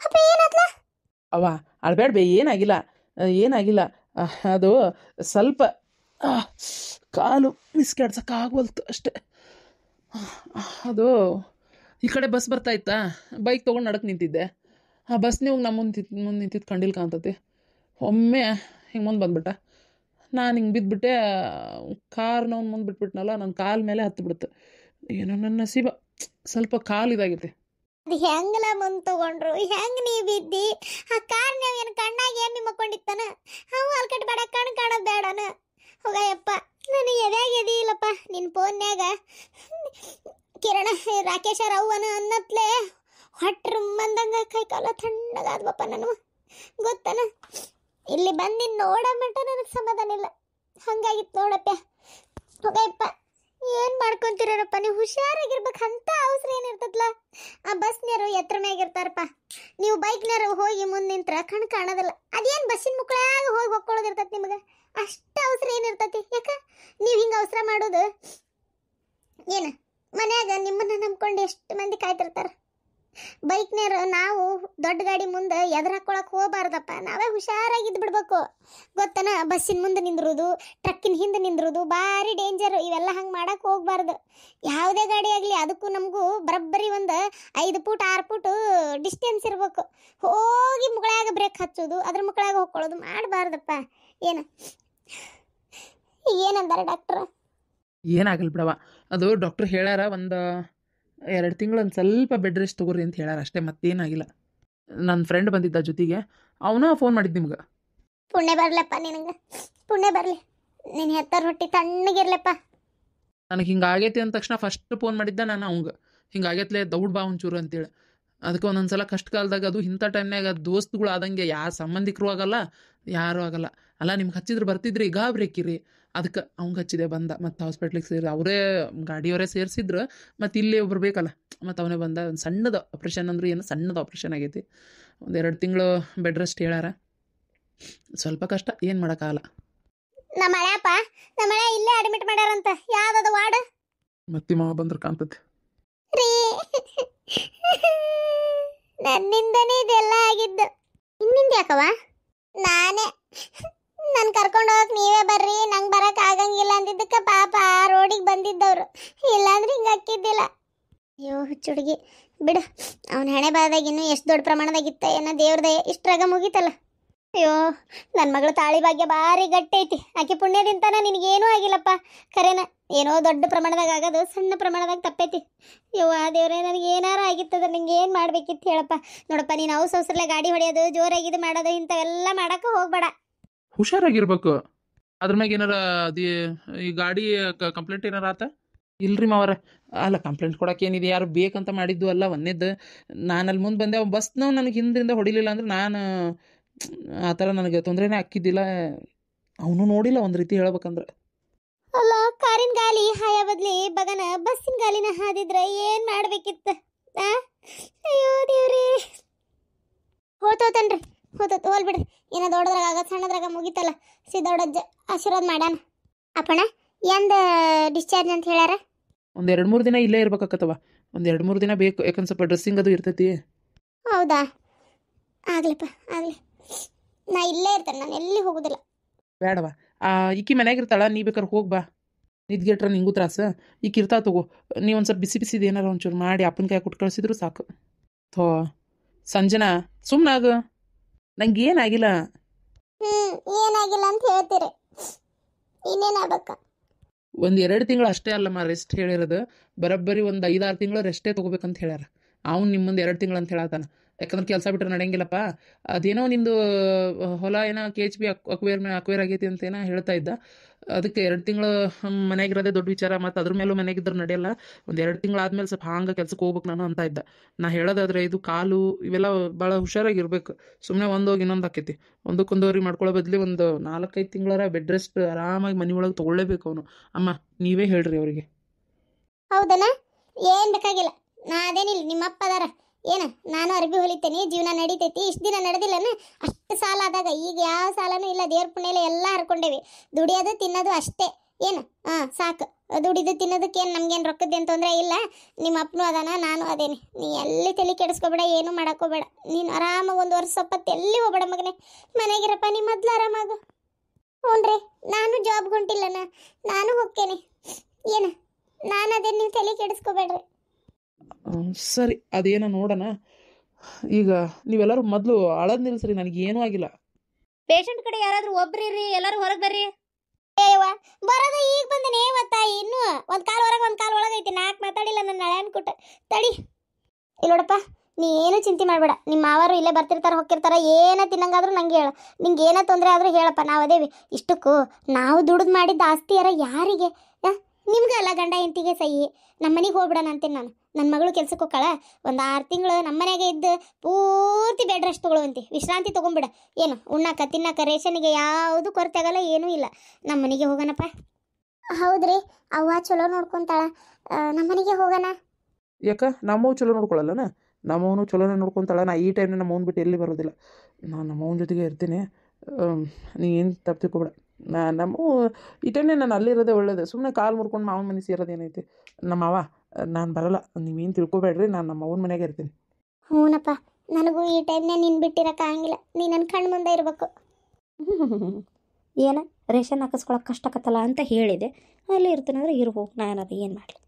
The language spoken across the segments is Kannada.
ಅಪ್ಪ ಏನಾತ್ಲ? ಅವ ಅಳ್ಬೇಡ ಬೇ, ಏನಾಗಿಲ್ಲ ಏನಾಗಿಲ್ಲ. ಅದು ಸ್ವಲ್ಪ ಕಾಲು ಮಿಸ್ಕ್ಯಾಡ್ಸೋಕ್ಕಾಗವಲ್ತು ಅಷ್ಟೆ. ಅದು ಈ ಕಡೆ ಬಸ್ ಬರ್ತಾಯಿತ್ತಾ, ಬೈಕ್ ತೊಗೊಂಡು ನಡಕ್ಕೆ ನಿಂತಿದ್ದೆ. ಆ ಬಸ್ ನೀವು ನಮ್ಮ ಮುಂದೆ ನಿಂತಿದ್ದು ಕಂಡಿಲ್ ಕಾಣ್ತತಿ. ಒಮ್ಮೆ ಹಿಂಗೆ ಮುಂದೆ ಬಂದ್ಬಿಟ್ಟ. ನಾನು ಹಿಂಗೆ ಬಿದ್ದುಬಿಟ್ಟೆ. ಕಾರ್ನವ್ನು ಮುಂದೆ ಬಿಟ್ಬಿಟ್ನಲ್ಲ, ನನ್ನ ಕಾಲ ಮೇಲೆ ಹತ್ತಿಬಿಡ್ತು. ಏನೋ ನನ್ನ ನಸೀಬ, ಸ್ವಲ್ಪ ಕಾಲು ಇದಾಗೈತಿ. ಅದು ಹೆಂಗಲ ಮುಂದೆ ತಗೊಂಡ್ರು, ಹೆಂಗೆ ನೀ ಬಿದ್ದಿ? ಆ ಕಾರ್ ನೀವು ಏನು ಕಣ್ಣಾಗಿ ಎಮ್ಮಿ ಮಕ್ಕೊಂಡಿತ್ತಾನ? ಅವು ಅಲ್ಕಟ್ ಬೇಡ, ಕಣ್ಣು ಕಾಣೋದು ಬೇಡನ? ಹೋಗಯ್ಯಪ್ಪ, ನನಗೆ ಎದ್ಯಾಗ ಎದಿ ಇಲ್ಲಪ್ಪ. ನಿನ್ನ ಫೋನ್ಯಾಗ ಕಿರಣ ರಾಕೇಶ ರವ್ವನ ಅನ್ನತ್ಲೆ ಹೊಟ್ರು ಮಂದಂಗ ಕೈ ಕಾಲ ತಣ್ಣಗಾದ್ವಪ್ಪ. ನಾನು ಗೊತ್ತನ, ಇಲ್ಲಿ ಬಂದು ನೋಡೋ ಮಟ್ಟ ನನಗೆ ಸಮಾಧಾನ ಇಲ್ಲ. ಹಂಗಾಗಿತ್ತು ನೋಡಪ್ಪ. ಹೋಗಯ್ಯಪ್ಪ, ಏನು ಮಾಡ್ಕೊಂತೀರಪ್ಪ ನೀವು? ಹುಷಾರಾಗಿರ್ಬೇಕು. ಅಂತ ಅವಸರ ಏನಿರ್ತದಲ್ಲ. ಆ ಬಸ್ನ್ಯಾರು ಎತ್ತರ ಮ್ಯಾಗಿರ್ತಾರಪ್ಪ, ನೀವು ಬೈಕ್ನ್ಯಾರು ಹೋಗಿ ಮುಂದೆ ನಿಂತ್ರ ಕಣ್ಣು ಕಾಣೋದಿಲ್ಲ. ಅದೇನು ಬಸ್ಸಿನ ಮುಕ್ಕಳಾಗ ಹೋಗಿ ಹೊಕ್ಕೊಳ್ಳೋದಿರ್ತೈತಿ ನಿಮ್ಗೆ. ಅಷ್ಟು ಅವಸರ ಏನಿರ್ತೈತಿ? ಯಾಕ ನೀವು ಹಿಂಗೆ ಅವಸರ ಮಾಡೋದು ಏನು? ಮನ್ಯಾಗ ನಿಮ್ಮನ್ನ ನಂಬ್ಕೊಂಡು ಎಷ್ಟು ಮಂದಿ ಕಾಯ್ತಿರ್ತಾರೆ. ಬೈಕ್ನ್ಯಾರು ನಾವು ದೊಡ್ಡ ಗಾಡಿ ಮುಂದೆ ಎದುರು ಹಾಕ್ಕೊಳಕ್ಕೆ ಹೋಗಬಾರ್ದಪ್ಪ. ನಾವೇ ಹುಷಾರಾಗಿದ್ದು ಬಿಡ್ಬೇಕು. ಗೊತ್ತನ? ಬಸ್ಸಿನ ಮುಂದೆ ನಿಂದ್ರೋದು, ಟ್ರಕ್ಕಿನ ಹಿಂದೆ ನಿಂದ್ರೋದು ಭಾರಿ ಡೇಂಜರು. ಇವೆಲ್ಲ ಹಂಗೆ ಮಾಡಕ್ಕೆ ಹೋಗ್ಬಾರ್ದು. ಯಾವುದೇ ಗಾಡಿ ಆಗಲಿ ಅದಕ್ಕೂ ನಮಗೂ ಬರೋಬ್ಬರಿ ಒಂದು 5 ಫೂಟ್ 6 ಫೂಟು ಡಿಸ್ಟೆನ್ಸ್ ಇರಬೇಕು. ಹೋಗಿ ಮುಗಳಾಗ ಬ್ರೇಕ್ ಹಚ್ಚೋದು, ಅದ್ರ ಮುಕ್ಕಳಾಗ ಹೋಗ್ಕೊಳ್ಳೋದು ಮಾಡಬಾರ್ದಪ್ಪ. ಏನು ಏನಂದಾರ ಡಾಕ್ಟ್ರು? ಏನಾಗಲ್ಲ ಬಿಡವ. ಅದು ಡಾಕ್ಟ್ರ್ ಹೇಳ್ಯಾರ, ಒಂದು 2 ತಿಂಗಳು ಒಂದು ಸ್ವಲ್ಪ ಬೆಡ್ ರೆಸ್ಟ್ ತೊಗೊರಿ ಅಂತ ಹೇಳ್ಯಾರ ಅಷ್ಟೇ, ಮತ್ತೇನಾಗಿಲ್ಲ. ನನ್ನ ಫ್ರೆಂಡ್ ಬಂದಿದ್ದ ಜೊತೆಗೆ, ಅವನ ಫೋನ್ ಮಾಡಿದ್ದು ನಿಮ್ಗೆ. ಪುಣ್ಯ ಬರಲಪ್ಪ ನಿನಗೆ, ಪುಣ್ಯ ಬರಲಿ. ನಿನ್ನ ಹೆತ್ತಾರ ಹೊಟ್ಟಿ ತಣ್ಣಗಿರ್ಲಪ್ಪ. ನನಗೆ ಹಿಂಗೆ ಆಗೈತಿ ಅಂದ ತಕ್ಷಣ ಫಸ್ಟ್ ಫೋನ್ ಮಾಡಿದ್ದೆ ನಾನು ಅವಂಗೆ. ಹಿಂಗೆ ಆಗೈತ್ಲೆ ದೌಡ್ ಬಾ ಒಂಚೂರು ಅಂತೇಳಿ. ಅದಕ್ಕೆ ಒಂದೊಂದು ಸಲ ಕಷ್ಟ ಕಾಲದಾಗ, ಅದು ಇಂಥ ಟೈಮ್ನಾಗ ದೋಸ್ತಗಳು ಆದಂಗೆ ಯಾರು ಸಂಬಂಧಿಕರು ಆಗಲ್ಲ, ಯಾರೂ ಆಗಲ್ಲ. ಅಲ್ಲ ನಿಮ್ಗೆ ಹಚ್ಚಿದ್ರೆ ಬರ್ತಿದ್ರಿ, ಗಾಬ್ರೇಕಿರಿ. ಅದಕ್ಕೆ ಅವ್ಗೆ ಹಚ್ಚಿದೆ, ಬಂದ. ಮತ್ತು ಹಾಸ್ಪಿಟ್ಲಿಗೆ ಸೇರಿ ಅವರೇ ಗಾಡಿಯವರೇ ಸೇರಿಸಿದ್ರು. ಮತ್ತು ಇಲ್ಲಿ ಒಬ್ರು ಬೇಕಲ್ಲ, ಮತ್ತು ಅವನೇ ಬಂದ. ಒಂದು ಸಣ್ಣದು ಆಪ್ರೇಷನ್ ಅಂದ್ರೆ ಏನು, ಸಣ್ಣದು ಆಪ್ರೇಷನ್ ಆಗೈತಿ. 1-2 ತಿಂಗಳು ಬೆಡ್ ರೆಸ್ಟ್ ಹೇಳ್ಯಾರ. ಸ್ವಲ್ಪ ಕಷ್ಟ, ಏನು ಮಾಡೋಕ್ಕಾಗಲ್ಲ. ನಮ್ಮ ಮಳೆ ಇಲ್ಲೇ ಅಡ್ಮಿಟ್ ಮಾಡ್ಯಾರಂತ. ಯಾವ್ದದ ವಾರ್ಡ್? ಮತ್ತೆ ಮಾವ ಬಂದ್ರೆ ಕಾಣ್ತದೆ ರೀ. ನನ್ನಿಂದನೇ ಇದೆಲ್ಲ ಆಗಿದ್ದು. ನಿನ್ನಿಂದ ಯಾಕವ? ನಾನೇ ನಾನು ಕರ್ಕೊಂಡು ಹೋಗಕ್ಕೆ ನೀವೇ ಬರ್ರಿ, ನಂಗೆ ಬರಕ್ಕೆ ಆಗಂಗಿಲ್ಲ ಅಂದಿದ್ದಕ್ಕೆ ಪಾಪ ರೋಡಿಗೆ ಬಂದಿದ್ದವ್ರು. ಇಲ್ಲಾಂದ್ರೆ ಹಿಂಗೆ ಅಕ್ಕಿದ್ದಿಲ್ಲ. ಅಯ್ಯೋ ಹುಚ್ಚುಡುಗಿ ಬಿಡು. ಅವನ ಹಣೆ ಬಾದಾಗ ಇನ್ನೂ ಎಷ್ಟು ದೊಡ್ಡ ಪ್ರಮಾಣದಾಗಿತ್ತ ಏನೋ ದೇವ್ರದೇ. ಇಷ್ಟ್ರಾಗ ಮುಗೀತಲ್ಲ. ಅಯ್ಯೋ ನನ್ನ ಮಗಳು ತಾಳಿ ಭಾಗ್ಯ ಭಾರಿ ಗಟ್ಟಿ ಐತಿ. ಆಕೆ ಪುಣ್ಯದಿಂತಾನ ನಿನಗೇನೂ ಆಗಿಲ್ಲಪ್ಪ. ಖರೇನ ಏನೋ ದೊಡ್ಡ ಪ್ರಮಾಣದಾಗ ಆಗೋದು ಸಣ್ಣ ಪ್ರಮಾಣದಾಗ ತಪ್ಪೈತಿ. ಯವ್ವ ದೇವ್ರೆ, ನನಗೆ ಏನಾರ ಆಗಿತ್ತದ ನಿಂಗೆ ಏನು ಮಾಡ್ಬೇಕಿತ್ತು ಹೇಳಪ್ಪ. ನೋಡಪ್ಪ, ನೀನು ಅವು ಸೌಸರ್ಲೆ ಗಾಡಿ ಹೊಡೆಯೋದು, ಜೋರಾಗಿದ್ದು ಮಾಡೋದು, ಇಂಥವೆಲ್ಲ ಮಾಡೋಕೆ ಹೋಗ್ಬೇಡ. ಹುಷಾರಾಗಿರ್ಬೇಕು. ಅದ್ರ ಮ್ಯಾಗ ಏನಾರ ಈ ಗಾಡಿ ಕಂಪ್ಲೇಂಟ್ ಏನಾರ ಆತ? ಇಲ್ರಿ ಮಾವರ. ಅಲ್ಲ, ಕಂಪ್ಲೇಂಟ್ ಕೊಡೋಕೆ ಏನಿದೆ, ಯಾರು ಬೇಕಂತ ಮಾಡಿದ್ದು ಅಲ್ಲ. ಒಂದೇದ್ದು ನಾನು ಅಲ್ಲಿ ಮುಂದೆ ಬಂದೆ, ಬಸ್ನವ್ ನನಗೆ ಹಿಂದಿಂದ ಹೊಡಿಲಿಲ್ಲ ಅಂದ್ರೆ ನಾನು ಆ ಥರ ನನಗೆ ತೊಂದರೆನೇ ಹಾಕಿದ್ದಿಲ್ಲ. ಅವನು ನೋಡಿಲ್ಲ ಒಂದು ರೀತಿ ಹೇಳ್ಬೇಕಂದ್ರೆ. ಅಲ್ಲ, ಕಾರಿನ ಗಾಲಿ ಹಾಯ ಬದ್ಲಿ ಬಗನ ಬಸ್ಸಿನ ಗಾಲಿನ ಹಾದಿದ್ರೆ ಏನು ಮಾಡ್ಬೇಕಿತ್ತು? ಅಯ್ಯೋ ದೇವ್ರಿ. ಹೋತೋತನ್ರಿ, ಹೋತೋತು, ಹೋಲ್ಬಿಡ್ರಿ. ಏನೋ ದೊಡ್ಡದ್ರಾಗ ಆಗ ಸಣ್ಣದ್ರಾಗ ಮುಗಿತಲ್ಲ. ಸಿದ್ದೋಡಜ್ಜ ಆಶೀರ್ವಾದ ಮಾಡ್ಯಾನ. ಅಪ್ಪಣ ಎಂದ ಡಿಸ್ಚಾರ್ಜ್ ಅಂತ ಹೇಳ್ಯಾರ? ಒಂದು 2-3 ದಿನ ಇಲ್ಲೇ ಇರ್ಬೇಕಾಕತ್ತವ. ಒಂದು 2-3 ದಿನ ಬೇಕು, ಯಾಕಂದ್ರೆ ಸ್ವಲ್ಪ ಡ್ರೆಸ್ಸಿಂಗ್ ಅದು ಇರ್ತೈತಿ. ಹೌದಾ? ಆಗ್ಲಿಪ್ಪ, ಆಗಲಿ. ನಾ ಇಲ್ಲೇ ಇರ್ತೇನೆ, ನಾನು ಎಲ್ಲಿ ಹೋಗೋದಿಲ್ಲ. ಬೇಡವ, ಈಕಿ ಮನ್ಯಾಗ ಇರ್ತಾಳ, ನೀ ಬೇಕಾದ್ರೆ ಹೋಗಿ ಬಾ. ನಿದ್ಗೆಟ್ರ ನಿಂಗೂ ತ್ರಾಸ. ಈಕಿ ಇರ್ತಾ ತಗೋ. ನೀವು ಒಂದು ಸ್ವಲ್ಪ ಬಿಸಿ ಬಿಸಿದು ಏನಾರ ಒಂಚೂರು ಮಾಡಿ ಅಪ್ಪನ ಕೈ ಕೊಟ್ಟು ಕಳಿಸಿದ್ರು ಸಾಕು. ಥೋ ಸಂಜನಾ, ಸುಮ್ಮನಾಗ. ನಂಗೆ ಏನಾಗಿಲ್ಲ. ಏನಾಗಿಲ್ಲ ಅಂತ ಹೇಳ್ತೀರಿ, ಇನ್ನೇನಾಗಬೇಕ? 1-2 ತಿಂಗಳು ಅಷ್ಟೇ ಅಲ್ಲಮ್ಮ ರೆಸ್ಟ್ ಹೇಳಿರೋದು. ಬರೋಬ್ಬರಿ ಒಂದು 5-6 ತಿಂಗಳು ರೆಸ್ಟೇ ತೊಗೋಬೇಕಂತ ಹೇಳ್ಯಾರ. ಅವ್ನು ನಿಮ್ಮ ಮುಂದೆ 2 ತಿಂಗಳು ಅಂತ ಹೇಳತ್ತಾನ. ಯಾಕಂದ್ರೆ ಕೆಲಸ ಬಿಟ್ಟರೆ ನಡೆಯಂಗಿಲ್ಲಪ್ಪ. ಅದೇನೋ ನಿಂದು ಹೊಲ ಏನೋ KHB ಅಕ್ವೇರ್ ಆಗೈತಿ ಅಂತ ಏನೋ ಹೇಳ್ತಾ ಇದ್ದ. ಅದಕ್ಕೆ 2 ತಿಂಗಳು ಮನೆಯಾಗಿರೋದೇ ದೊಡ್ಡ ವಿಚಾರ. ಮತ್ತು ಅದ್ರ ಮೇಲೂ ಮನೆಯಾಗಿದ್ರೆ ನಡೆಯಲ್ಲ. 1-2 ತಿಂಗಳು ಆದಮೇಲೆ ಸ್ವಲ್ಪ ಹಾಂಗೆ ಕೆಲ್ಸಕ್ಕೆ ಹೋಗ್ಬೇಕು ನಾನು ಅಂತ ಇದ್ದ. ನಾ ಹೇಳೋದಾದ್ರೆ ಇದು ಕಾಲು ಇವೆಲ್ಲ ಭಾಳ ಹುಷಾರಾಗಿರ್ಬೇಕು. ಸುಮ್ಮನೆ ಒಂದೋಗಿ ಇನ್ನೊಂದು ಆಕೈತಿ. ಒಂದಕ್ಕೊಂದೋರಿ ಮಾಡ್ಕೊಳ್ಳೋ ಬದಲಿ ಒಂದು 4-5 ತಿಂಗಳರ ಬೆಡ್ ರೆಸ್ಟ್ ಆರಾಮಾಗಿ ಮನೆ ಒಳಗೆ ತೊಗೊಳ್ಳೇಬೇಕು ಅವನು. ಅಮ್ಮ ನೀವೇ ಹೇಳ್ರಿ ಅವರಿಗೆ. ಹೌದನ? ಏನು ಬೇಕಾಗಿಲ್ಲ. ನಾ ಅದೇನಿಲ್ಲ, ನಿಮ್ಮಪ್ಪ ಅದಾರ. ಏನು ನಾನು ಅರ್ಬಿ ಹೊಲಿತೇನೆ, ಜೀವನ ನಡೀತೈತಿ. ಇಷ್ಟು ದಿನ ನಡೆದಿಲ್ಲನ? ಅಷ್ಟು ಸಾಲ ಆದಾಗ ಈಗ ಯಾವ ಸಾಲನೂ ಇಲ್ಲ. ದೇವ್ರ ಪುಣ್ಯಲೆ ಎಲ್ಲ ಹರ್ಕೊಂಡೇವಿ. ದುಡಿಯೋದು ತಿನ್ನೋದು ಅಷ್ಟೇ. ಏನು ಸಾಕು. ದುಡಿದು ತಿನ್ನೋದಕ್ಕೆ ಏನು ನಮ್ಗೇನು ರೊಕ್ಕದ್ದೇನು ತೊಂದರೆ ಇಲ್ಲ. ನಿಮ್ಮ ಅಪ್ಪನೂ ಅದಾನ, ನಾನು ಅದೇನೆ. ನೀ ಎಲ್ಲಿ ತಲೆ ಕೆಡಿಸ್ಕೋಬೇಡ, ಏನು ಮಾಡಕ್ಕೋಬೇಡ. ನೀನು ಆರಾಮಾಗಿ 1 ವರ್ಷ ಸಪ್ಪತ್ತು ಎಲ್ಲಿ ಹೋಗ್ಬೇಡ ಮಗನೇ, ಮನೆಗಿರಪ್ಪ. ನೀ ಮೊದ್ಲು ಆರಾಮಾಗು. ಹ್ಞೂನ್ರಿ, ನಾನು ಜಾಬ್ ಹೊಂಟಿಲ್ಲನ, ನಾನು ಹೋಗ್ತೇನೆ. ಏನು ನಾನು ಅದೇನು, ನೀವು ತಲೆ ಕೆಡಿಸ್ಕೋಬೇಡ್ರಿ. ಸರಿ, ಅದೇನೋ ನೋಡೋಣ. ಈಗ ನೀವೆಲ್ಲರೂ ಮೊದಲು ಅಳದ್ ನಿಲ್ಸ್ರಿ, ನನಗೇನೂ ಆಗಿಲ್ಲ. ಪೇಷಂಟ್ ಕಡೆ ಯಾರಾದ್ರೂ ಒಬ್ರಿರಿ, ಎಲ್ಲರೂ ಹೊರಗೆ ಬರ್ರಿ. ಏಯವ್ವ, ಬರೋದ ಈಗ ಬಂದನೆ ತಾಯಿ. ಇನ್ನೂ ಒಂದು ಕಾಲು ಹೊರಗೆ ಒಂದು ಕಾಲು ಒಳಗೈತಿ. ನಾಲ್ಕು ಮಾತಾಡಿಲ್ಲ ನನ್ನ ಹಳೆ ಅನ್ಕೊಟ್ಟ. ತಡಿ ಇಲ್ಲಿ ನೋಡಪ್ಪ, ನೀ ಏನು ಚಿಂತೆ ಮಾಡಬೇಡ. ನಿಮ್ಮ ಮಾವರು ಇಲ್ಲೇ ಬರ್ತಿರ್ತಾರೆ ಹೋಗ್ತಿರ್ತಾರೆ. ಏನ ತಿನ್ನಂಗಾದ್ರೂ ನಂಗೆ ಹೇಳು. ನಿಂಗೆ ಏನೋ ತೊಂದರೆ ಆದರೂ ಹೇಳಪ್ಪ, ನಾವು ಅದೇವಿ. ಇಷ್ಟಕ್ಕೂ ನಾವು ದುಡಿದು ಮಾಡಿದ್ದ ಆಸ್ತಿಯಾರ ಯಾರಿಗೆ? ನಿಮ್ಗೆ ಅಲ್ಲ, ಗಂಡ ಹೆಂಡತಿಗೆ ಸಹಿ. ನಮ್ಮ ಮನೆಗೆ ಹೋಗ್ಬಿಡೋಣ ಅಂತೀನಿ ನಾನು. ನನ್ನ ಮಗಳು ಕೆಲ್ಸಕ್ಕೆ ಹೋಗ್ಕಳ, ಒಂದು 6 ತಿಂಗಳು ನಮ್ಮ ಮನೆಗೆ ಇದ್ದು ಪೂರ್ತಿ ಬೆಡ್ ರೆಸ್ಟ್ ತೊಗೊಳುವಂತಿ, ವಿಶ್ರಾಂತಿ ತೊಗೊಂಬಿಡ. ಏನು ಉಣ್ಣಾಕ ತಿನ್ನಕ ರೇಷನ್ಗೆ ಯಾವುದು ಕೊರತೆ ಆಗಲ್ಲ, ಏನೂ ಇಲ್ಲ. ನಮ್ಮ ಮನೆಗೆ ಹೋಗೋಣಪ್ಪ. ಹೌದ್ರಿ, ಅವ್ವ ಚಲೋ ನೋಡ್ಕೊಂತಾಳ. ನಮ್ಮ ಮನೆಗೆ ಹೋಗೋಣ. ಯಾಕ ನಮ್ಮವ್ ಚಲೋ ನೋಡ್ಕೊಳ್ಳಲ್ಲನ? ನಮ್ಮವನು ಚಲೋನೇ ನೋಡ್ಕೊತಾಳ. ನಾ ಈ ಟೈಮ್ನ ನಮ್ಮವ್ನ ಬಿಟ್ಟು ಎಲ್ಲಿ ಬರೋದಿಲ್ಲ. ನಾನು ನಮ್ಮವನ ಜೊತೆಗೆ ಇರ್ತೀನಿ. ನೀ ಏನು ತಪ್ಪು ತಿಳ್ಕೊಬೇಡ. ನಮ್ಮ ಈ ಟೈಮ್ನೇ ನಾನು ಅಲ್ಲಿರೋದೇ ಒಳ್ಳೇದು. ಸುಮ್ಮನೆ ಕಾಲು ಮುರ್ಕೊಂಡು ಮಾವನ ಮನೆ ಸೇರೋದೇನೈತಿ? ನಮ್ಮ ಮಾವ ನಾನು ಬರಲ್ಲ, ನೀವೇನು ತಿಳ್ಕೊಬೇಡ್ರಿ. ನಾನು ನಮ್ಮ ಅವ್ವನ ಮನೆಯಾಗೆ ಇರ್ತೀನಿ. ಹ್ಞೂನಪ್ಪ, ನನಗೂ ಈ ಟೈಮ್ನೇ ನೀನು ಬಿಟ್ಟಿರೋಕ್ಕಾಗಿಲ್ಲ. ನೀ ನನ್ನ ಕಣ್ಣು ಮುಂದೆ ಇರಬೇಕು. ಏನು ರೇಷನ್ ಹಾಕಿಸ್ಕೊಳಕ್ಕೆ ಕಷ್ಟಕತ್ತಲ್ಲ ಅಂತ ಹೇಳಿದೆ. ಅಲ್ಲಿ ಇರ್ತೀನಂದ್ರೆ ಇರ್ಬೋ, ನಾನದು ಏನು ಮಾಡಲಿ.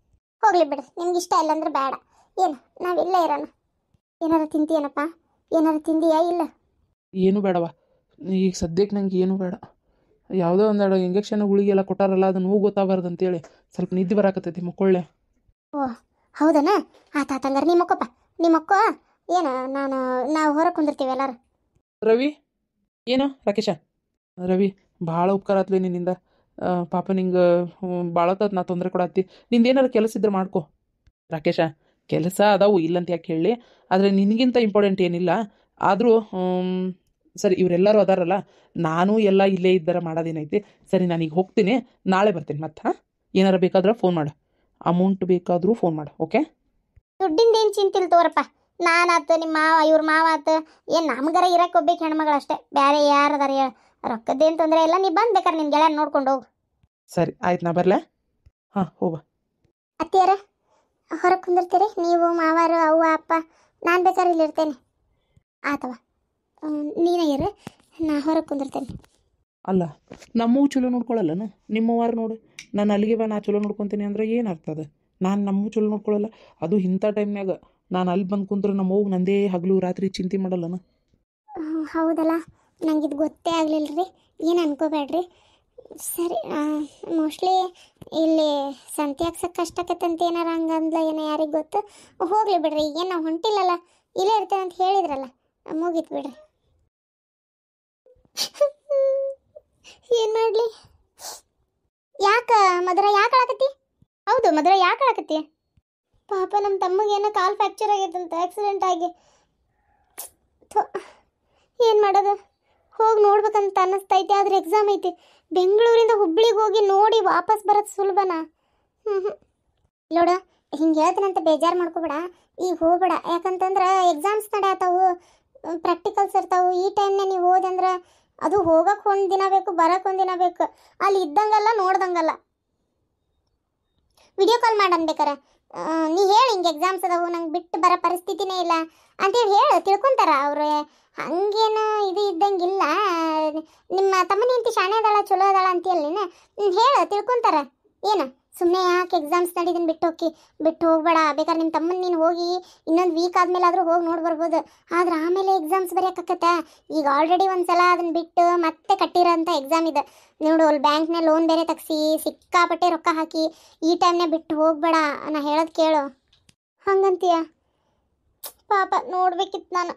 ಹೋಗ್ಲಿ ಬಿಡ್ರಿ, ನಿಮ್ಗೆ ಇಷ್ಟ ಇಲ್ಲ ಅಂದ್ರೆ ಬೇಡ. ಏನು ನಾವಿಲ್ಲೇ ಇರೋಣ. ಏನಾರು ತಿಂತೀಯನಪ್ಪ? ಏನಾರು ತಿಂದೀಯಾ? ಇಲ್ಲ ಏನೂ ಬೇಡವಾ ಈಗ ಸದ್ಯಕ್ಕೆ. ನಂಗೆ ಏನೂ ಬೇಡ. ಯಾವುದೋ ಒಂದೆರಡು ಇಂಜೆಕ್ಷನ್ ಗುಳಿಗೆ ಎಲ್ಲ ಕೊಟ್ಟಾರಲ್ಲ, ಅದು ನೋವು ಗೊತ್ತಾಗಬಾರ್ದು ಅಂತೇಳಿ ಸ್ವಲ್ಪ ನಿದ್ದೆ ಬರಾಕತ್ತೈತಿ, ಮಕ್ಕೊಳ್ಳೆ. ಓ ಹೌದನ? ಆತಂಗಾರೆ ನಿಮ್ಮ ಮಕ್ಕಪ್ಪ, ನಿಮ್ಮ ಮಕ್ಕ. ಏನು ನಾವು ಹೊರಗೆ ಕುಂದಿರ್ತೀವಿ ಎಲ್ಲರೂ. ರವಿ ಏನು ರಾಕೇಶ? ರವಿ, ಭಾಳ ಉಪಕಾರ ಆತ್ಲಿ ನಿನ್ನಿಂದ. ಪಾಪ ನಿಂಗೆ ಭಾಳ ನಾ ತೊಂದರೆ ಕೊಡತ್ತಿ. ನಿಂದೇನಾರು ಕೆಲಸ ಇದ್ರೆ ಮಾಡ್ಕೊ ರಾಕೇಶ. ಕೆಲಸ ಅದಾವು ಇಲ್ಲಂತ ಯಾಕೆ ಹೇಳಿ, ಆದರೆ ನಿನಗಿಂತ ಇಂಪಾರ್ಟೆಂಟ್ ಏನಿಲ್ಲ. ಆದರೂ ಸರಿ, ಇವರೆಲ್ಲರೂ ಅದಾರಲ್ಲ, ನಾನು ಎಲ್ಲ ಇಲ್ಲೇ ಇದ್ದಾರ ಮಾಡೋದೇನೈತಿ. ಸರಿ, ನಾನೀಗ ಹೋಗ್ತೀನಿ, ನಾಳೆ ಬರ್ತೀನಿ ಮತ್ತೆ. ಏನಾರು ಬೇಕಾದ್ರೆ ಫೋನ್ ಮಾಡು, ಅಮೌಂಟ್ ಬೇಕಾದರೂ ಫೋನ್ ಮಾಡು. ಓಕೆ? ದುಡ್ಡಿಂದ ಏನು ಚಿಂತಿಲ್ ತೋರಪ್ಪ. ನಾನಾತು ನಿಮ್ಮ ಮಾವ, ಇವ್ರ ಮಾವ ಆತು, ಏನು ನಮ್ಗಾರ ಇರಕ್ಕೆ ಒಬ್ಬೇಕು ಹೆಣ್ಮಗಳು ಅಷ್ಟೇ. ಬೇರೆ ಯಾರದಾರ ಹೇಳ? ರೊಕ್ಕದ್ದೇನು ತೊಂದರೆ ಇಲ್ಲ. ನೀ ಬಂದು ಬೇಕಾರೆ ನಿನ್ನ ಗೆಳೆಯನ ನೋಡ್ಕೊಂಡು ಹೋಗು. ಸರಿ ಆಯ್ತು, ನಾ ಬರಲೇ? ಹಾಂ, ಹೋಗ. ಅತ್ತಿಯಾರ ಹೊರಗೆ ಕುಂದಿರ್ತೀರಿ ನೀವು, ಮಾವಾರು, ಅವ್ವ ಅಪ್ಪ. ನಾನು ಬೇಕಾದ್ರೆ ಇಲ್ಲಿರ್ತೇನೆ. ಆತವ, ನೀನೇ ಇರು, ನಾ ಹೊರಗೆ ಕುಂದಿರ್ತೇನೆ. ಅಲ್ಲ, ನಮ್ಮವು ಚಲೋ ನೋಡ್ಕೊಳ್ಳಲ್ಲನ? ನಿಮ್ಮವಾರು ನೋಡು, ನಾನು ಅಲ್ಲಿಗೆ ಬಾ, ನಾ ಚಲೋ ನೋಡ್ಕೊತೀನಿ ಅಂದ್ರೆ ಏನು ಅರ್ಥ ಅದು? ನಾನು ನಮ್ಮವು ಚಲೋ ನೋಡ್ಕೊಳ್ಳಲ್ಲ, ಅದು ಇಂಥ ಟೈಮ್ನಾಗ. ನಾನು ಅಲ್ಲಿ ಬಂದು ಕುಂತ್ರೆ ನಮ್ಮವ್ಗೆ ನಂದೇ ಹಗಲು ರಾತ್ರಿ ಚಿಂತೆ ಮಾಡಲ್ಲನ? ಹೌದಲ್ಲ, ನಂಗಿದು ಗೊತ್ತೇ ಆಗಲಿಲ್ಲ ರೀ. ಏನು ಅನ್ಕೋಬೇಡ್ರಿ. ಸರಿ, ಮೋಸ್ಟ್ಲಿ ಇಲ್ಲಿ ಸಂತೆ ಹಾಕ್ಸಕ್ಕೆ ಕಷ್ಟ ಆಕತ್ತಂತ ಏನಾರ ಹಂಗಂದ್ಲ ಏನೋ, ಯಾರಿಗೆ ಗೊತ್ತು. ಹೋಗ್ಲಿ ಬಿಡ್ರಿ, ಈಗೇನು ನಾವು ಹೊಂಟಿಲ್ಲಲ್ಲ, ಇಲ್ಲೇ ಇರ್ತೇನೆ ಅಂತ ಹೇಳಿದ್ರಲ್ಲ, ಮುಗೀತು ಬಿಡ್ರಿ. ಏನು ಮಾಡಲಿ? ಯಾಕೆ ಮಧುರ, ಯಾಕೆ ಆಳಕತ್ತಿ? ಹೌದು ಮಧುರ, ಯಾಕೆ ಆಳಕತ್ತಿ? ಪಾಪ ನಮ್ಮ ತಮ್ಮಗೇನೋ ಕಾಲು ಫ್ರ್ಯಾಕ್ಚರ್ ಆಗೈತಂತ, ಆಕ್ಸಿಡೆಂಟ್ ಆಗಿ. ಏನು ಮಾಡೋದು? ಹೋಗಿ ನೋಡ್ಬೇಕಂತ ಅನ್ನಿಸ್ತೈತಿ, ಆದ್ರೆ ಎಕ್ಸಾಮ್ ಐತಿ. ಬೆಂಗಳೂರಿಂದ ಹುಬ್ಳಿಗೆ ಹೋಗಿ ನೋಡಿ ವಾಪಸ್ ಬರೋದು ಸುಲಭನಾ? ನೋಡು, ಹಿಂಗೆ ಹೇಳ್ತೀನಂತ ಬೇಜಾರು ಮಾಡ್ಕೋಬೇಡ. ಈಗ ಹೋಗ್ಬೇಡ, ಯಾಕಂತಂದ್ರೆ ಎಕ್ಸಾಮ್ಸ್ ನಡೆಯತ್ತಾವು, ಪ್ರಾಕ್ಟಿಕಲ್ಸ್ ಇರ್ತಾವು. ಈ ಟೈಮ್ನ ನೀವು ಹೋದಂದ್ರೆ ಅದು ಹೋಗಕ್ಕೆ 1 ದಿನ ಬೇಕು, ಬರೋಕ್ಕೆ 1 ದಿನ ಬೇಕು. ಅಲ್ಲಿ ಇದ್ದಂಗಲ್ಲ, ನೋಡ್ದಂಗಲ್ಲ. ವಿಡಿಯೋ ಕಾಲ್ ಮಾಡಿ ಅನ್ಬೇಕಾರೆ ನೀ ಹೇಳಿ, ಹಿಂಗೆ ಎಕ್ಸಾಮ್ಸ್ ಅದಾವು, ನಂಗೆ ಬಿಟ್ಟು ಬರೋ ಪರಿಸ್ಥಿತಿನೇ ಇಲ್ಲ ಅಂತೇಳಿ ಹೇಳು, ತಿಳ್ಕೊತಾರ ಅವರು. ಹಂಗೇನು ಇದು ಇದ್ದಂಗಿಲ್ಲ. ನಿಮ್ಮ ತಮ್ಮನ ಹೆಂಡತಿ ಶಾಣೆ ಅದಾಳ, ಚಲೋ ಅದಾಳ ಅಂತೀಯಲ್ಲ ನೀನು, ಹೇಳು, ತಿಳ್ಕೊತಾರ. ಏನು ಸುಮ್ಮನೆ ಯಾಕೆ ಎಕ್ಸಾಮ್ಸ್ ನಡೀದನ್ನು ಬಿಟ್ಟು ಹೋಗ್ಬೇಡ. ಬೇಕಾದ್ರೆ ನಿಮ್ಮ ತಮ್ಮನ ನೀನು ಹೋಗಿ ಇನ್ನೊಂದು ವೀಕ್ ಆದಮೇಲೆ ಆದರೂ ಹೋಗಿ ನೋಡಿ ಬರ್ಬೋದು. ಆದ್ರೆ ಆಮೇಲೆ ಎಕ್ಸಾಮ್ಸ್ ಬರೆಯೋಕ್ಕಾಗತ್ತೆ. ಈಗ ಆಲ್ರೆಡಿ ಒಂದು ಸಲ ಅದನ್ನು ಬಿಟ್ಟು ಮತ್ತೆ ಕಟ್ಟಿರೋಂಥ ಎಕ್ಸಾಮ್ ಇದೆ ನೋಡು. ಅಲ್ಲಿ ಬ್ಯಾಂಕ್ನ ಲೋನ್ ಬೇರೆ ತೆಗ್ಸಿ ಸಿಕ್ಕಾಪಟ್ಟೆ ರೊಕ್ಕ ಹಾಕಿ ಈ ಟೈಮ್ನೇ ಬಿಟ್ಟು ಹೋಗ್ಬೇಡ. ನಾ ಹೇಳೋದು ಕೇಳು. ಹಂಗಂತೀಯ? ಪಾಪ ನೋಡ್ಬೇಕಿತ್ತು ನಾನು.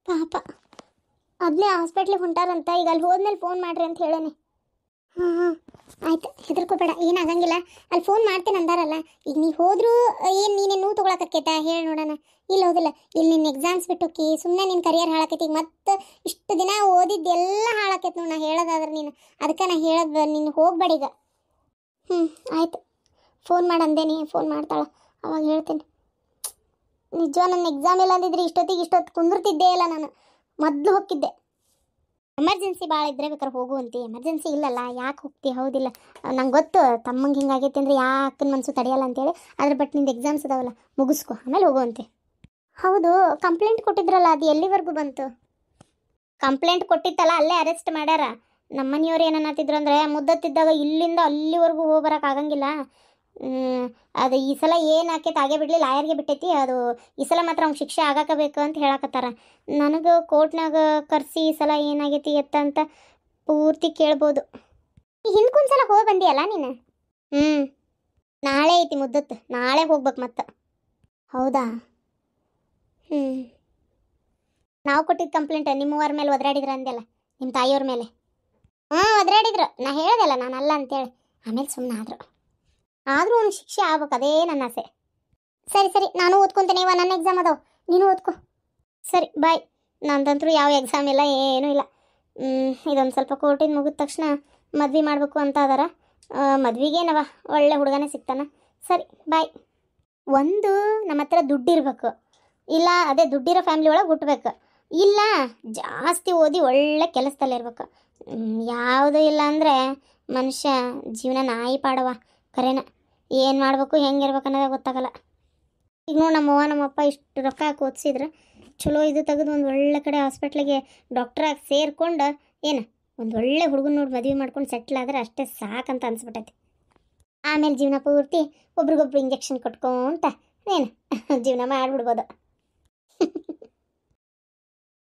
ಪಾಪ ಅದನ್ನೇ ಹಾಸ್ಪಿಟ್ಲಿಗೆ ಹೊಂಟಾರಂತ. ಈಗ ಅಲ್ಲಿ ಹೋದ್ಮೇಲೆ ಫೋನ್ ಮಾಡ್ರಿ ಅಂತ ಹೇಳೇನೆ. ಹಾಂ ಆಯ್ತು, ಹೆದರ್ಕೋಬೇಡ, ಏನಾಗಂಗಿಲ್ಲ. ಅಲ್ಲಿ ಫೋನ್ ಮಾಡ್ತೇನೆ ಅಂದಾರಲ್ಲ. ಈಗ ನೀವು ಹೋದ್ರೂ ಏನು ನೀನೇ ನೋವು ತೊಗೊಳಕೈತಾ? ಹೇಳಿ ನೋಡೋಣ. ಇಲ್ಲ ಹೌದಿಲ್ಲ, ಇಲ್ಲಿ ನಿನ್ನ ಎಕ್ಸಾಮ್ಸ್ ಬಿಟ್ಟೋಕಿ ಸುಮ್ಮನೆ ನಿನ್ನ ಕರಿಯರ್ ಹಾಳಾಕೈತಿ. ಈಗ ಮತ್ತೆ ಇಷ್ಟು ದಿನ ಓದಿದ್ದೆಲ್ಲ ಹಾಳಾಕೈತಿ ನೋಡಿ. ನಾ ಹೇಳೋದಾದ್ರೆ ನೀನು ಅದಕ್ಕೆ ನಾ ಹೇಳೋದು, ನೀನು ಹೋಗ್ಬೇಡ ಈಗ. ಆಯ್ತು, ಫೋನ್ ಮಾಡಂದೇನಿ, ಫೋನ್ ಮಾಡ್ತಾಳೆ, ಅವಾಗ ಹೇಳ್ತೇನೆ. ನಿಜ ನನ್ನ ಎಕ್ಸಾಮ್ ಇಲ್ಲ ಅಂದಿದ್ರೆ ಇಷ್ಟೊತ್ತು ಕುಂದಿರ್ತಿದ್ದೇ ಇಲ್ಲ ನಾನು, ಮೊದಲು ಹೋಗ್ತಿದ್ದೆ. ಎಮರ್ಜೆನ್ಸಿ ಭಾಳ ಇದ್ರೆ ಬೇಕಾದ್ರೆ ಹೋಗುವಂತೆ, ಎಮರ್ಜೆನ್ಸಿ ಇಲ್ಲಲ್ಲ ಯಾಕೆ ಹೋಗ್ತಿ? ಹೌದಿಲ್ಲ? ನಂಗೆ ಗೊತ್ತು ತಮ್ಮಂಗೆ ಹಿಂಗಾಗೈತೆ ಅಂದರೆ ಯಾ ಅಕ್ಕನ ಮನಸ್ಸು ತಡೆಯಲ್ಲ ಅಂತೇಳಿ. ಆದ್ರೆ ಬಟ್ ನಿಂದು ಎಕ್ಸಾಮ್ಸ್ ಅದಾವಲ್ಲ, ಮುಗಿಸ್ಕೊ ಆಮೇಲೆ ಹೋಗುವಂತೆ. ಹೌದು, ಕಂಪ್ಲೇಂಟ್ ಕೊಟ್ಟಿದ್ರಲ್ಲ, ಅದು ಎಲ್ಲಿವರೆಗೂ ಬಂತು? ಕಂಪ್ಲೇಂಟ್ ಕೊಟ್ಟಿತ್ತಲ್ಲ, ಅಲ್ಲೇ ಅರೆಸ್ಟ್ ಮಾಡ್ಯಾರ. ನಮ್ಮನೆಯವ್ರು ಏನನ್ನತ್ತಿದ್ರು ಅಂದರೆ, ಮುದ್ದತ್ತಿದ್ದಾಗ ಇಲ್ಲಿಂದ ಅಲ್ಲಿವರೆಗೂ ಹೋಗಿ ಬರೋಕೆ ಆಗಂಗಿಲ್ಲ. ಅದು ಈ ಸಲ ಏನು ಆಕೈತೆ ಆಗೇ ಬಿಡಲಿ, ಲಾಯರ್ಗೆ ಬಿಟ್ಟೈತಿ ಅದು. ಈ ಸಲ ಮಾತ್ರ ಅವ್ನಿಗೆ ಶಿಕ್ಷೆ ಆಗಾಕಬೇಕು ಅಂತ ಹೇಳಕತ್ತಾರ. ನನಗೆ ಕೋರ್ಟ್ನಾಗ ಕರೆಸಿ ಈ ಸಲ ಏನಾಗೈತಿ ಅಂತ ಪೂರ್ತಿ ಕೇಳ್ಬೋದು. ಹಿಂದ್ಕೊಂದ್ಸಲ ಹೋಗಿ ಬಂದಿಯಲ್ಲ ನೀನು? ನಾಳೆ ಐತಿ ಮುದ್ದತ್ತು, ನಾಳೆ ಹೋಗ್ಬೇಕು ಮತ್ತೆ. ಹೌದಾ? ನಾವು ಕೊಟ್ಟಿದ್ದ ಕಂಪ್ಲೇಂಟ್ ನಿಮ್ಮವ್ರ ಮೇಲೆ ಒದರಾಡಿದ್ರ ಅಂದೆಲ್ಲ, ನಿಮ್ಮ ತಾಯಿಯವ್ರ ಮೇಲೆ. ಒದರಾಡಿದ್ರು, ನಾ ಹೇಳ್ದಲ್ಲ ನಾನು ಅಲ್ಲ ಅಂತೇಳಿ. ಆಮೇಲೆ ಸುಮ್ಮನೆ ಆದರೂ ಅವ್ನಿಗೆ ಶಿಕ್ಷೆ ಆಗ್ಬೇಕು, ಅದೇ ನನ್ನ ಆಸೆ. ಸರಿ ಸರಿ, ನಾನು ಓದ್ಕೊತೀನಿ. ಇವ ನನ್ನ ಎಕ್ಸಾಮ್ ಅದಾವ, ನೀನು ಓದ್ಕೊ. ಸರಿ ಬಾಯ್. ನಂದಂತರೂ ಯಾವ ಎಕ್ಸಾಮ್ ಇಲ್ಲ, ಏನೂ ಇಲ್ಲ. ಇದೊಂದು ಸ್ವಲ್ಪ ಕೋರ್ಟಿಂದ ಮುಗಿದ ತಕ್ಷಣ ಮದ್ವೆ ಮಾಡಬೇಕು ಅಂತ ಅದಾರ. ಮದ್ವೆಗೇನವ ಒಳ್ಳೆ ಹುಡುಗನೇ ಸಿಗ್ತಾನ. ಸರಿ ಬಾಯ್. ಒಂದು ನಮ್ಮ ಹತ್ರ ದುಡ್ಡಿರ್ಬೇಕು, ಇಲ್ಲ ಅದೇ ದುಡ್ಡಿರೋ ಫ್ಯಾಮ್ಲಿ ಒಳಗೆ ಹುಟ್ಟಬೇಕು, ಇಲ್ಲ ಜಾಸ್ತಿ ಓದಿ ಒಳ್ಳೆ ಕೆಲಸದಲ್ಲಿರ್ಬೇಕು. ಯಾವುದೂ ಇಲ್ಲ ಅಂದರೆ ಮನುಷ್ಯ ಜೀವನ ನಾಯಿ ಪಾಡವ. ಕರೆನ ಏನು ಮಾಡಬೇಕು ಹೆಂಗಿರ್ಬೇಕು ಅನ್ನೋದೇ ಗೊತ್ತಾಗಲ್ಲ. ಈಗ ನೋಡಿ ನಮ್ಮವ್ವ ನಮ್ಮಪ್ಪ ಇಷ್ಟು ರೊಕ್ಕ ಹಾಕಿ ಓದಿಸಿದ್ರೆ ಚಲೋ ಇದು ತೆಗೆದು ಒಂದು ಒಳ್ಳೆ ಕಡೆ ಹಾಸ್ಪಿಟ್ಲಿಗೆ ಡಾಕ್ಟ್ರಾಗಿ ಸೇರ್ಕೊಂಡು ಏನು ಒಂದು ಒಳ್ಳೆ ಹುಡುಗನ ನೋಡಿ ಮದುವೆ ಮಾಡ್ಕೊಂಡು ಸೆಟ್ಲ್ ಆದರೆ ಅಷ್ಟೇ ಸಾಕಂತ ಅನ್ಸ್ಬಿಟ್ಟೈತಿ. ಆಮೇಲೆ ಜೀವನ ಪೂರ್ತಿ ಒಬ್ರಿಗೊಬ್ರು ಇಂಜೆಕ್ಷನ್ ಕೊಟ್ಕೊಂತ ಏನು ಜೀವನ ಮಾಡಿಬಿಡ್ಬೋದು.